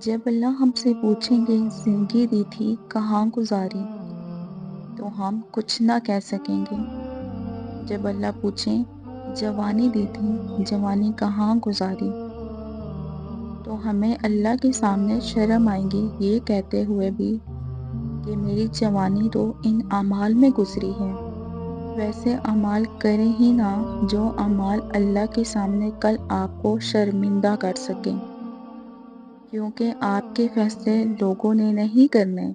جب اللہ ہم سے پوچھیں گے زندگی دی تھی کہاں گزاری، تو ہم کچھ نہ کہہ سکیں گے۔ جب اللہ پوچھیں جوانی دی تھی جوانی کہاں گزاری، تو ہمیں اللہ کے سامنے شرم آئیں گی یہ کہتے ہوئے بھی کہ میری جوانی تو ان اعمال میں گزری ہے۔ ویسے اعمال کریں ہی نہ جو اعمال اللہ کے سامنے کل آپ کو شرمندہ کر سکیں، کیونکہ آپ کے فیصلے لوگوں نے نہیں کرنے۔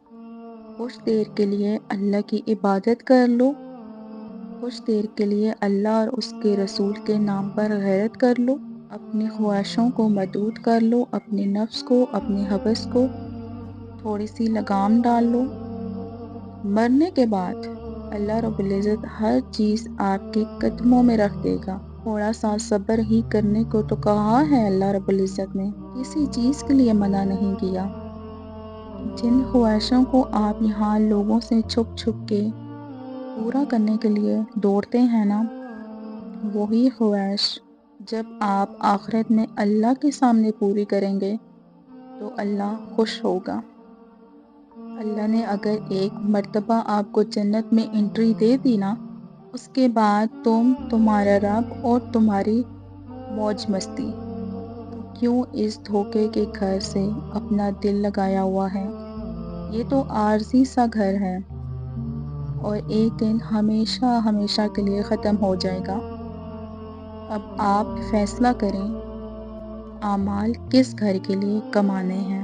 کچھ دیر کے لیے اللہ کی عبادت کر لو، کچھ دیر کے لیے اللہ اور اس کے رسول کے نام پر غیرت کر لو، اپنی خواہشوں کو محدود کر لو، اپنے نفس کو، اپنے ہوس کو تھوڑی سی لگام ڈال لو۔ مرنے کے بعد اللہ رب العزت ہر چیز آپ کے قدموں میں رکھ دے گا۔ تھوڑا سا صبر ہی کرنے کو تو کہا ہے اللہ رب العزت نے، کسی چیز کے لیے منع نہیں کیا۔ جن خواہشوں کو آپ یہاں لوگوں سے چھپ چھپ کے پورا کرنے کے لیے دوڑتے ہیں نا، وہی خواہش جب آپ آخرت میں اللہ کے سامنے پوری کریں گے تو اللہ خوش ہوگا۔ اللہ نے اگر ایک مرتبہ آپ کو جنت میں انٹری دے دی نا، اس کے بعد تمہارا رب اور تمہاری موج مستی، تو کیوں اس دھوکے کے گھر سے اپنا دل لگایا ہوا ہے؟ یہ تو عارضی سا گھر ہے اور ایک دن ہمیشہ ہمیشہ کے لیے ختم ہو جائے گا۔ اب آپ فیصلہ کریں اعمال کس گھر کے لیے کمانے ہیں۔